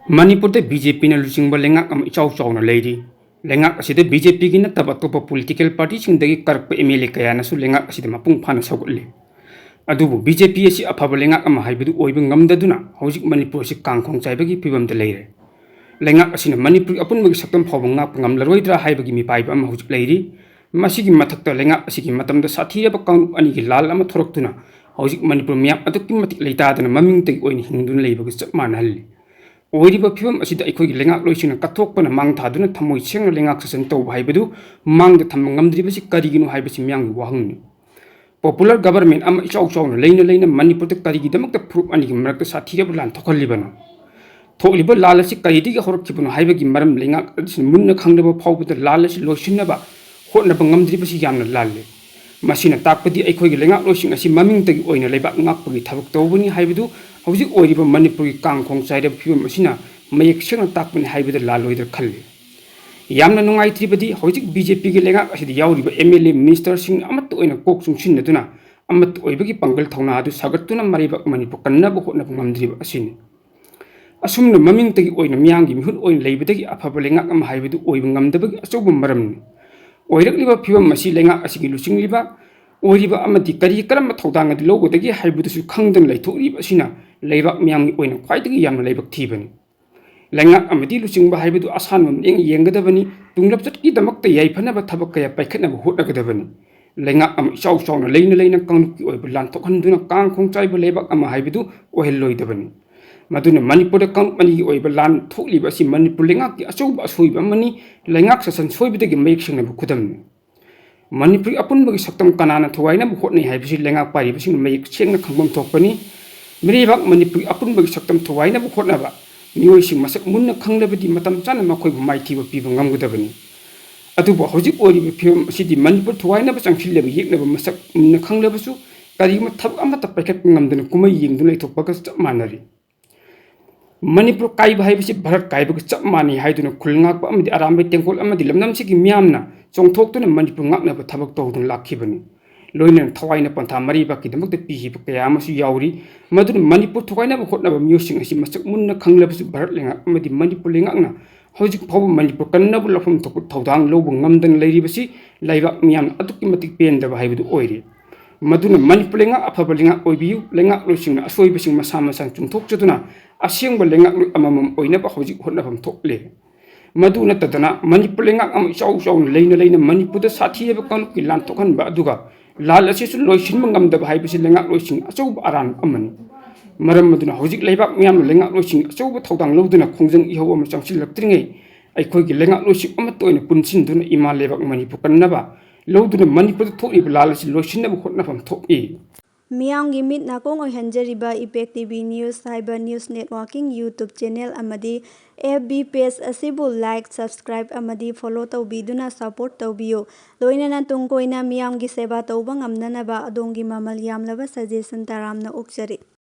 Manipur te BJP na lusing balengak am ichaw chaw na lady. Lengak asida BJP gina tabat ko political party sing dagi karpe MLA kaya na su lengak asida mapung phana sagutli. Adubu BJP asi afaba lengak am haibedu oibeng ngamdaduna hojik Manipur si kangkhong chaibagi pibam de leire. Lengak asina Manipur apun bagi saktam phawang ngap ngamlaroidra haibagi mi paiba am hojik leiri. Masigi mathakta lengak asigi matamda sathira ba kang ani gi lal ama thoroktuna hojik Manipur miyak atukki matik leitadana maming tegi oini hingdun leibagi chap manhalli. Oiriba phibam asida aikoi lengak loisina kathokpana mang thaduna thamoi sengna lengak sasan tawba haibadu mangda thamma ngamdribasi kariginu haibasi miyang wahangni. Popular government ama ichaw chawna leina Manipur te karigidamakta proof ani gi marakta sathiraba lan thokhallibana. Thokliba lalasi karidigi horakkibuna haibagi maram lengak asin munna khanglaba phawbada lalasi loisinaba hotnaba ngamdribasi yamna lalle. Masina takpadi aikoi lengak loising asi mamingtagi oina leibak ngakpagi thabak tawbani haibadu hꯧꯖꯤꯛ ꯑꯣꯏꯔꯤꯕ ꯃꯅꯤꯄꯨꯔꯒꯤ ꯀꯥꯡꯈꯣꯡ ꯆꯥꯏꯔꯕ ꯐꯤꯕꯝ ꯑꯁꯤꯅ ꯃꯌꯦꯛ ꯁꯦꯡꯅ ꯇꯥꯛꯄꯅꯤ ꯍꯥꯏꯕꯗ ꯂꯥꯜꯂꯣꯏꯗ꯭ꯔ ꯈꯜꯂꯤ ꯌꯥꯝꯅ ꯅꯨꯡꯉꯥꯏꯇ꯭ꯔꯤꯕꯗꯤ ꯍꯧꯖꯤꯛ BJPꯒꯤ ꯂꯩꯉꯥꯛ ꯑꯁꯤꯗ ꯌꯥꯎꯔꯤꯕ MLA ꯃꯤꯅꯤꯁꯇꯔꯁꯤꯡ ꯑꯃꯠꯇ ꯑꯣꯏꯅ ꯀꯣꯛ ꯆꯨꯡꯁꯤꯟꯅꯗꯨꯅ ꯑꯃꯠꯇ ꯑꯣꯏꯕꯒꯤ ꯄꯥꯡꯒꯜ ꯊꯧꯅꯥ ꯑꯗꯨ ꯁꯥꯒꯠꯇꯨꯅ ꯃꯔꯩꯕꯥꯛ ꯃꯅꯤꯄꯨꯔ ꯀꯟꯅꯕ ꯍꯣꯠꯅꯕ ꯉꯝꯗ꯭ꯔꯤꯕ ꯑꯁꯤꯅꯤ ꯑꯁꯨꯝꯅ ꯃꯃꯤꯡꯇꯒꯤ ꯑꯣꯏꯅ ꯃꯤꯌꯥꯝꯒꯤ ꯃꯤꯍꯨꯠ ꯑꯣꯏꯅ ꯂꯩꯕꯗꯒꯤ ꯑꯐꯕ ꯂꯩꯉꯥꯛ ꯑꯃ ꯍꯥꯏꯕꯗꯨ ꯑꯣꯏꯕ ꯉꯝꯗꯕꯒꯤ ꯑꯆꯧꯕ ꯃꯔꯝꯅꯤ ꯑꯣꯏꯔꯛꯂꯤꯕ ꯐꯤꯕꯝ ꯑꯁꯤ ꯂꯩꯉꯥꯛ ꯑꯁꯤꯒꯤ ꯂꯨꯆꯤꯡꯂꯤꯕ ꯑꯣꯏꯔꯤꯕ ꯑꯃꯗꯤ ꯀꯔꯤ ꯀꯔꯝꯕ ꯊꯧꯗꯥꯡ ꯑꯗꯨ ꯂꯧꯒꯗꯒꯦ ꯍꯥꯏꯕꯗꯨꯁꯨ ꯈꯪꯗꯅ ꯂꯩꯊꯣꯛꯂꯤꯕ ꯑꯁꯤꯅ ꯂꯩꯕꯥꯛ ꯃꯤꯌꯥꯝꯒꯤ ꯑꯣꯏꯅ ꯈ꯭ꯋꯥꯏꯗꯒꯤ ꯌꯥꯝꯅ ꯂꯥꯏꯕꯛ ꯊꯤꯕꯅꯤ ꯂꯩꯉꯥꯛ ꯑꯃꯗꯤ ꯂꯨꯆꯤꯡꯕ ꯍꯥꯏꯕꯗꯨ ꯑꯁꯥꯟꯕ ꯃꯤꯠꯌꯦꯡ ꯌꯦꯡꯒꯗꯕꯅꯤ ꯇꯨꯡꯂꯞꯆꯠꯀꯤꯗꯃꯛꯇ ꯌꯥꯏꯐꯅꯕ ꯊꯕꯛ ꯀꯌꯥ ꯄꯥꯏꯈꯠꯅꯕ ꯍꯣꯠꯅꯒꯗꯕꯅꯤ ꯂꯩꯉꯥꯛ ꯑꯃ ꯏꯆꯥꯎ ꯆꯥꯎꯅ ꯂꯩꯅ ꯀꯥꯡꯂꯨꯞꯀꯤ ꯑꯣꯏꯕ ꯂꯥꯟꯊꯣꯛꯍꯟꯗꯨꯅ ꯀꯥꯡꯈꯣꯡ ꯆꯥꯏꯕ ꯂꯩꯕꯥꯛ ꯑꯃ ꯍꯥꯏꯕꯗꯨ ꯑꯣꯏꯍꯜꯂꯣꯏꯗꯕꯅꯤ ꯃꯗꯨꯅ ꯃꯅꯤꯄꯨꯔꯗ ꯀꯥꯡꯂꯨꯞ ꯑꯅꯤꯒꯤ ꯑꯣꯏꯕ ꯂꯥꯟ ꯊꯣꯛꯂꯤꯕ ꯑꯁꯤ ꯃꯅꯤꯄꯨꯔ ꯂꯩꯉꯥꯛꯀꯤ ꯑꯆꯧꯕ ꯑꯁꯣꯏꯕ ꯑꯃꯅꯤ ꯂꯩꯉꯥꯛ ꯁꯥꯁꯟ ꯁꯣꯏꯕꯗꯒꯤ ꯃꯌꯦꯛ ꯁꯦꯡꯅꯕ ꯈꯨꯗꯝꯅꯤ Manipur apunbagi saktam kanana thuwaina bu hotnai haibisi lengak paribasing mayek sengna khangbam thokpani miribak Manipur apunbagi saktam thuwaina bu hotnaba miyoising masak munna khanglabadi matam chana makhoi bu maithiba piba ngamgadabani adubu hojik oriba phim asidi Manipur thuwaina ba changthilaba yeknaba masak munna khanglabasu karima thab amata paikhat ngamdana kumai yengduna ithokpaga chap manari Manipur kaiba haibisi Bharat kaibaga chap mani haiduna khulngakpa amadi arambai tengkol amadi lamnamsigi miyamna chongthoktuna Manipur ngaknaba thabak tawduna lakhibani loina thawaina pantha maribakidamukta pihiba kaya amasu yauri maduna Manipur thawainaba hotnaba miyosing asi masak munna khanglabasu Bharat lengak amadi Manipur lengakna hojik phawba Manipur kannabu lafam thokut thawdang lawba ngamdana leiribasi laibak miyamna atukki matik pendaba haibudu oiri maduna Manipur lengak afaba lengak oibiyu lengak loisingna asoibasing masa masang chungthokchaduna asengba lengak amamam oinaba hojik hotnabam thokle Maduna tadana Manipur lengak am ichaw chawna leina Manipur da sathiyaba kanukki lan thokhanba aduga lal asisu loisinba ngamdaba haibasi lengak loising achawba aran amani maram maduna hojik leibak miyamna lengak loising achawba thawdang lawduna khongjang ihaw ama changsillaktringai aikhoigi lengak loising amatta oina punsinduna ima leibak Manipur kannaba lawduna Manipur da thokliba lal asi loisinaba hotnafam thoki Miyamgi mit nakong oihanjariba Impact TV News haiba News Networking YouTube channel amadi FB page asibu like subscribe amadi follow tawbiduna support tawbiyo loinana tungkoina miyamgi seba tawba ngamnanaba adongi mamal yamlaba suggestion taramna okjari